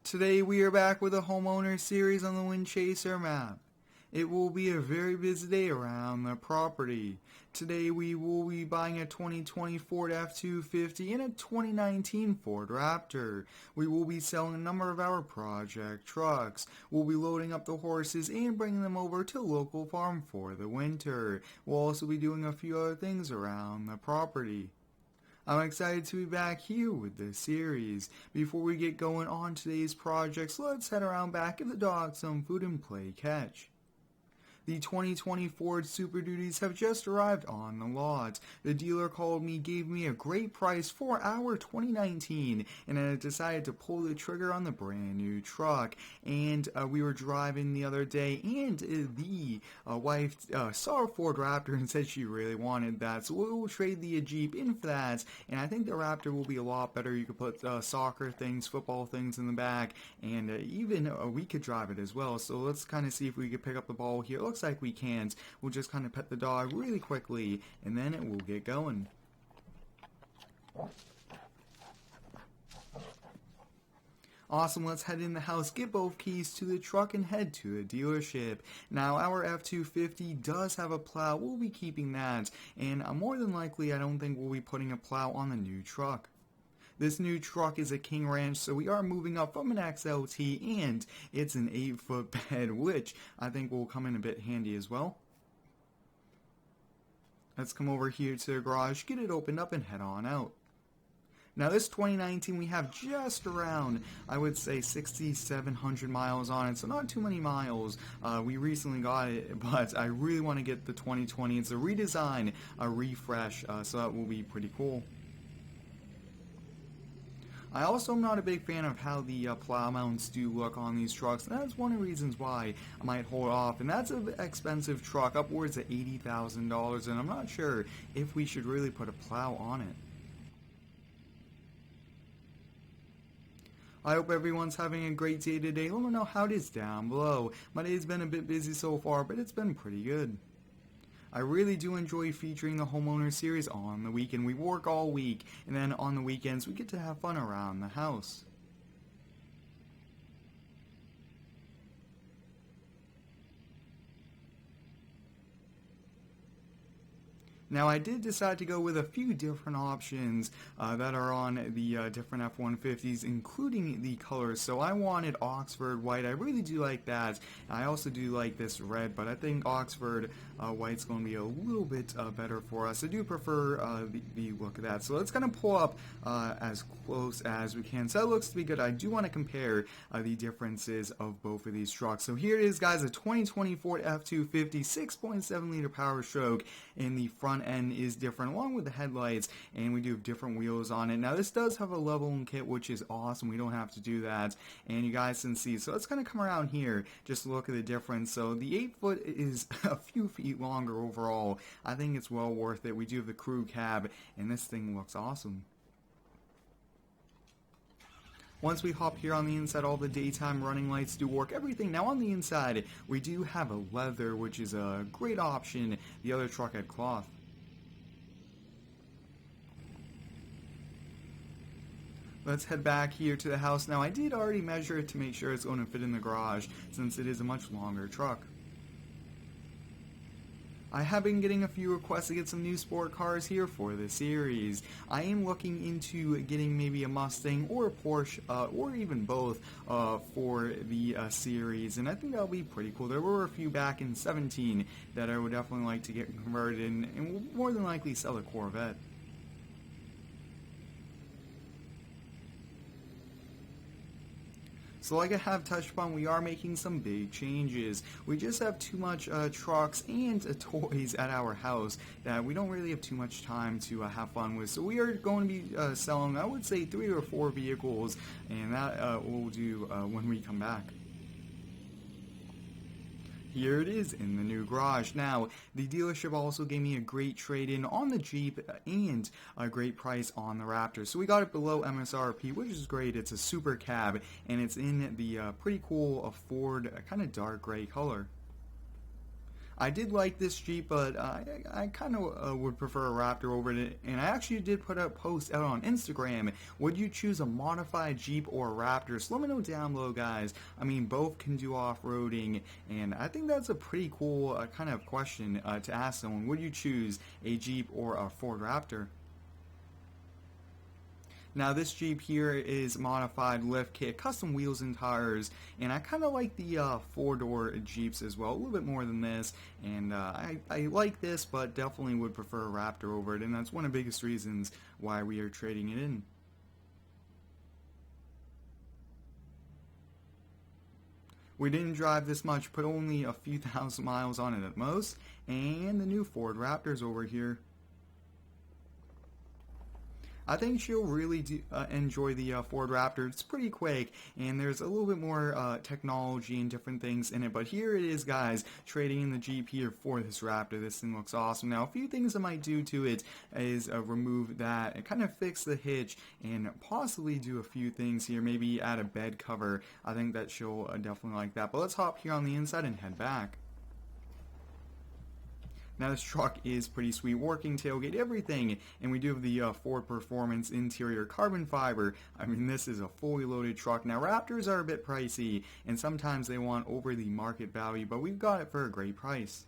Today we are back with a homeowner series on the Windchaser Map. It will be a very busy day around the property. Today we will be buying a 2020 Ford F250 and a 2019 Ford Raptor. We will be selling a number of our project trucks. We'll be loading up the horses and bringing them over to a local farm for the winter. We'll also be doing a few other things around the property. I'm excited to be back here with this series. Before we get going on today's projects, let's head around back, give the dog some food and play catch. The 2020 Ford Super Duties have just arrived on the lot. The dealer called me, gave me a great price for our 2019, and I decided to pull the trigger on the brand new truck. And we were driving the other day, and the wife saw a Ford Raptor and said she really wanted that. So we'll trade the Jeep in for that, and I think the Raptor will be a lot better. You could put soccer things, football things in the back, and even we could drive it as well. So let's kind of see if we could pick up the ball here. It looks like we can't. We'll just kind of pet the dog really quickly, and then it will get going. Awesome, let's head in the house, get both keys to the truck, and head to the dealership. Now, our F250 does have a plow. We'll be keeping that, and more than likely, I don't think we'll be putting a plow on the new truck. This new truck is a King Ranch, so we are moving up from an XLT, and it's an 8-foot bed, which I think will come in a bit handy as well. Let's come over here to the garage, get it opened up, and head on out. Now this 2019, we have just around, I would say, 6,700 miles on it, so not too many miles. We recently got it, but I really want to get the 2020. It's a redesign, a refresh, so that will be pretty cool. I also am not a big fan of how the plow mounts do look on these trucks, and that's one of the reasons why I might hold off. And that's an expensive truck, upwards of $80,000, and I'm not sure if we should really put a plow on it. I hope everyone's having a great day today. Let me know how it is down below. My day's been a bit busy so far, but it's been pretty good. I really do enjoy featuring the homeowner series on the weekend. We work all week, and then on the weekends we get to have fun around the house. Now, I did decide to go with a few different options that are on the different F-150s, including the colors. So I wanted Oxford white. I really do like that. I also do like this red, but I think Oxford white's going to be a little bit better for us. I do prefer the look of that. So let's kind of pull up as close as we can. So that looks to be good. I do want to compare the differences of both of these trucks. So here it is, guys, a 2020 Ford F250, 6.7 liter power stroke, in the front end is different along with the headlights, and we do have different wheels on it. Now this does have a leveling kit, which is awesome. We don't have to do that, and you guys can see. So let's kind of come around here, just look at the difference. So the 8-foot is a few feet longer overall. I think it's well worth it. We do have the crew cab, and this thing looks awesome. Once we hop here on the inside, all the daytime running lights do work, everything. Now on the inside, we do have a leather, which is a great option. The other truck had cloth. Let's head back here to the house. Now I did already measure it to make sure it's going to fit in the garage, since it is a much longer truck. I have been getting a few requests to get some new sport cars here for the series. I am looking into getting maybe a Mustang or a Porsche, or even both, for the series, and I think that'll be pretty cool. There were a few back in 17 that I would definitely like to get converted in, and will more than likely sell a Corvette. So like I have touched upon, we are making some big changes. We just have too much trucks and toys at our house that we don't really have too much time to have fun with. So we are going to be selling, I would say, 3 or 4 vehicles, and that we'll do when we come back. Here it is in the new garage. Now, the dealership also gave me a great trade-in on the Jeep and a great price on the Raptor. So we got it below MSRP, which is great. It's a super cab, and it's in the pretty cool Ford kind of dark gray color. I did like this Jeep, but I kind of would prefer a Raptor over it. And I actually did put a post out on Instagram. Would you choose a modified Jeep or a Raptor? So let me know down below, guys. I mean, both can do off-roading, and I think that's a pretty cool kind of question to ask someone. Would you choose a Jeep or a Ford Raptor? Now this Jeep here is modified lift kit, custom wheels and tires, and I kind of like the four-door Jeeps as well, a little bit more than this, and I like this, but definitely would prefer a Raptor over it, and that's one of the biggest reasons why we are trading it in. We didn't drive this much, put only a few thousand miles on it at most, and the new Ford Raptor's over here. I think she'll really enjoy the Ford Raptor. It's pretty quick, and there's a little bit more technology and different things in it. But here it is, guys, trading in the Jeep here for this Raptor. This thing looks awesome. Now, a few things I might do to it is remove that and kind of fix the hitch and possibly do a few things here. Maybe add a bed cover. I think that she'll definitely like that. But let's hop here on the inside and head back. Now this truck is pretty sweet, working tailgate, everything, and we do have the Ford Performance interior carbon fiber. I mean, this is a fully loaded truck. Now Raptors are a bit pricey, and sometimes they want over the market value, but we've got it for a great price.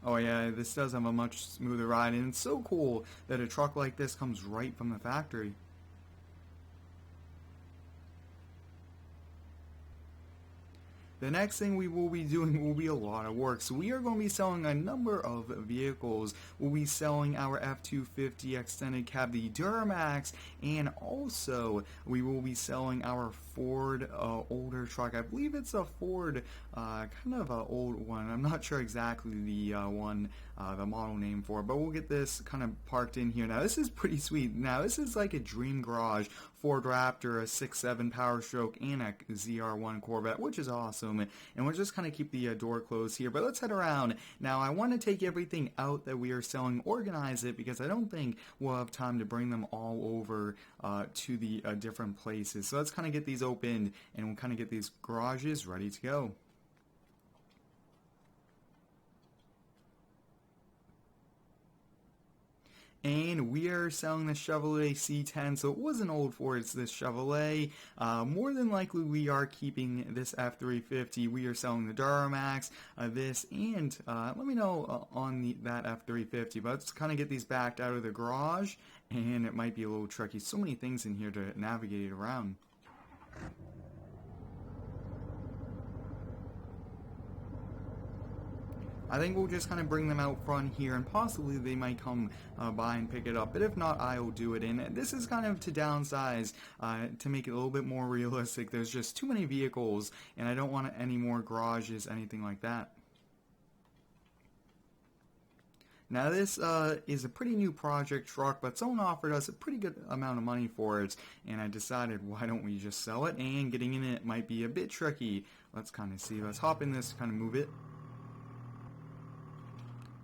Oh yeah, this does have a much smoother ride, and it's so cool that a truck like this comes right from the factory. The next thing we will be doing will be a lot of work. So we are going to be selling a number of vehicles. We'll be selling our F250 extended cab, the Duramax, and also we will be selling our Ford older truck. I believe it's a Ford kind of an old one. I'm not sure exactly the the model name for it, but we'll get this kind of parked in here. Now this is pretty sweet. Now this is like a dream garage. Ford Raptor, a 6.7 Power Stroke, and a ZR1 Corvette, which is awesome. And we'll just kind of keep the door closed here, but let's head around. Now I want to take everything out that we are selling, organize it, because I don't think we'll have time to bring them all over to the different places. So let's kind of get these opened, and we'll kind of get these garages ready to go. And we are selling the Chevrolet C10, so it was an old Ford. It's this Chevrolet. More than likely, we are keeping this F350. We are selling the Duramax, this, and let me know on that F350. But let's kind of get these backed out of the garage, and it might be a little tricky. So many things in here to navigate around. I think we'll just kind of bring them out front here, and possibly they might come by and pick it up. But if not, I'll do it. And this is kind of to downsize, to make it a little bit more realistic. There's just too many vehicles, and I don't want any more garages, anything like that. Now this is a pretty new project truck, but someone offered us a pretty good amount of money for it, and I decided, why don't we just sell it? And getting in it might be a bit tricky. Let's kind of see. Let's hop in this, kind of move it.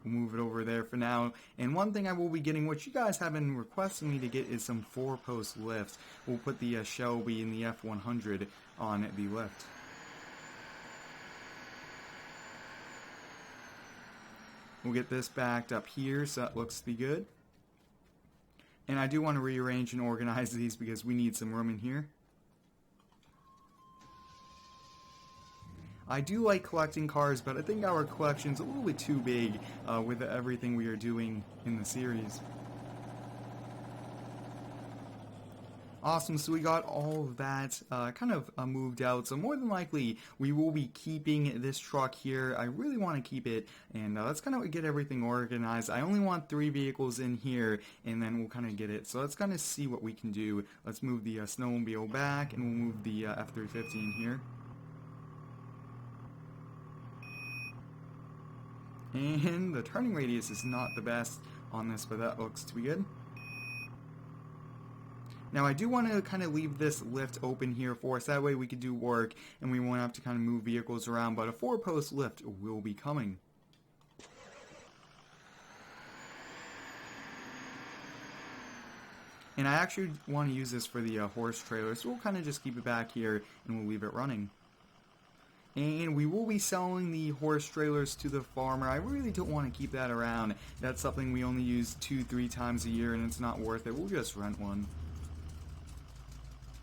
We'll move it over there for now. And one thing I will be getting, which you guys have been requesting me to get, is some 4-post lifts. We'll put the Shelby and the F100 on the lift. We'll get this backed up here, so that looks to be good. And I do want to rearrange and organize these because we need some room in here. I do like collecting cars, but I think our collection's a little bit too big with everything we are doing in the series. Awesome, so we got all of that kind of moved out, so more than likely we will be keeping this truck here. I really want to keep it, and let's kind of get everything organized. I only want 3 vehicles in here, and then we'll kind of get it. So let's kind of see what we can do. Let's move the snowmobile back, and we'll move the F350 in here. And the turning radius is not the best on this, but that looks to be good. Now I do want to kind of leave this lift open here for us, that way we could do work and we won't have to kind of move vehicles around, but a 4-post lift will be coming. And I actually want to use this for the horse trailer, so we'll kind of just keep it back here and we'll leave it running. And we will be selling the horse trailers to the farmer. I really don't want to keep that around. That's something we only use 2-3 times a year and it's not worth it. We'll just rent one.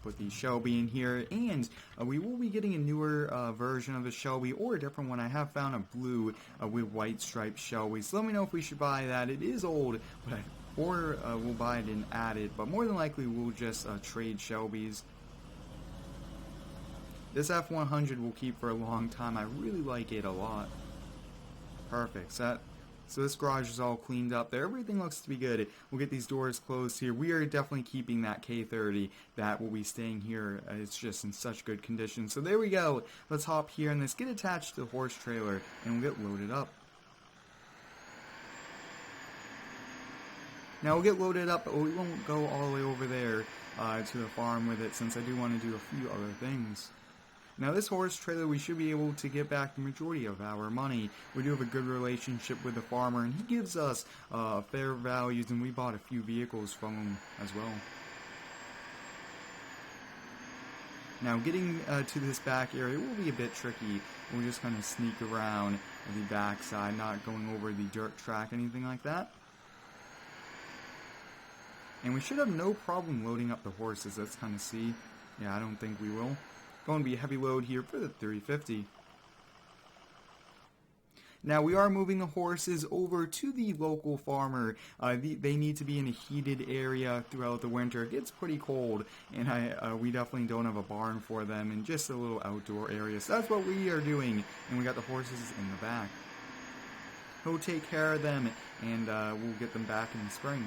Put the Shelby in here, and we will be getting a newer version of the Shelby, or a different one. I have found a blue with white striped Shelby, so let me know if we should buy that. It is old, but or we'll buy it and add it, but more than likely we'll just trade Shelbys. This F100 will keep for a long time. I really like it a lot. Perfect. So this garage is all cleaned up there. Everything looks to be good. We'll get these doors closed here. We are definitely keeping that K30 that will be staying here. It's just in such good condition. So there we go. Let's hop here and let's get attached to the horse trailer and we'll get loaded up. Now we'll get loaded up, but we won't go all the way over there to the farm with it, since I do want to do a few other things. Now this horse trailer, we should be able to get back the majority of our money. We do have a good relationship with the farmer, and he gives us fair values, and we bought a few vehicles from him as well. Now getting to this back area will be a bit tricky. We'll just kind of sneak around the back side, not going over the dirt track, anything like that. And we should have no problem loading up the horses. Let's kind of see. Yeah, I don't think we will. Going to be a heavy load here for the 350. Now we are moving the horses over to the local farmer. They need to be in a heated area throughout the winter. It gets pretty cold, and we definitely don't have a barn for them, and just a little outdoor area. So that's what we are doing, and we got the horses in the back. He'll take care of them, and we'll get them back in the spring.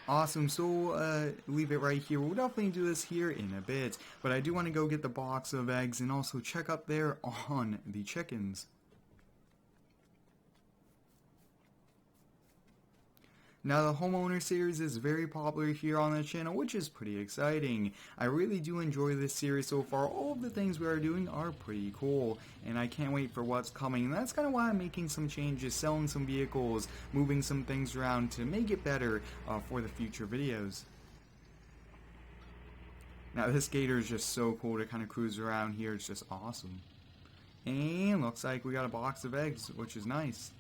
Awesome, so leave it right here. We'll definitely do this here in a bit, but I do want to go get the box of eggs and also check up there on the chickens. Now the Homeowner series is very popular here on the channel, which is pretty exciting. I really do enjoy this series so far. All of the things we are doing are pretty cool, and I can't wait for what's coming. And that's kind of why I'm making some changes, selling some vehicles, moving some things around to make it better for the future videos. Now this gator is just so cool to kind of cruise around here. It's just awesome. And looks like we got a box of eggs, which is nice.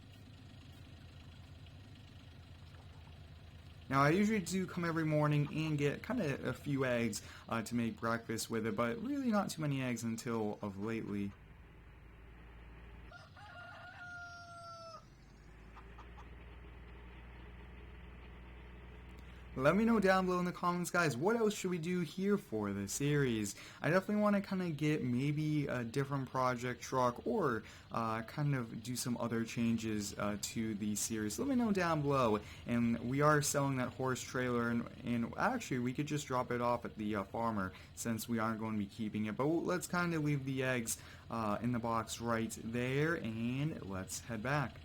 Now I usually do come every morning and get kind of a few eggs to make breakfast with it, but really not too many eggs until of lately. Let me know down below in the comments, guys, what else should we do here for the series? I definitely want to kind of get maybe a different project truck, or kind of do some other changes to the series. Let me know down below. And we are selling that horse trailer, and actually we could just drop it off at the farmer, since we aren't going to be keeping it. But let's kind of leave the eggs in the box right there, and let's head back.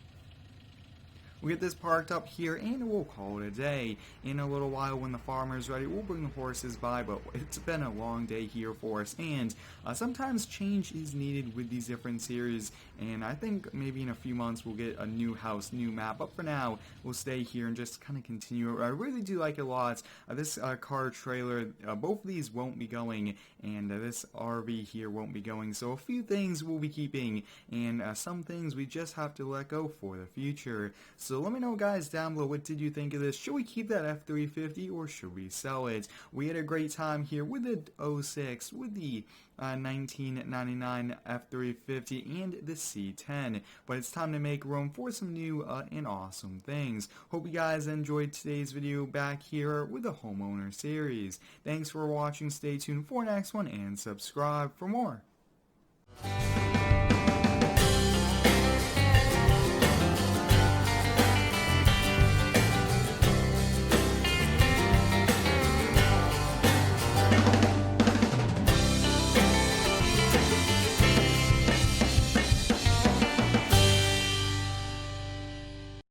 We'll get this parked up here, and we'll call it a day. In a little while, when the farmer's ready, we'll bring the horses by, but it's been a long day here for us, and sometimes change is needed with these different series, and I think maybe in a few months we'll get a new house, new map, but for now, we'll stay here and just kind of continue. I really do like it a lot. This car trailer, both of these won't be going, and this RV here won't be going, so a few things we'll be keeping, and some things we just have to let go for the future. So let me know, guys, down below, what did you think of this? Should we keep that F350 or should we sell it? We had a great time here with the 06, with the 1999 F350 and the C10, but it's time to make room for some new and awesome things. Hope you guys enjoyed today's video back here with the Homeowner series. Thanks for watching. Stay tuned for the next one and subscribe for more.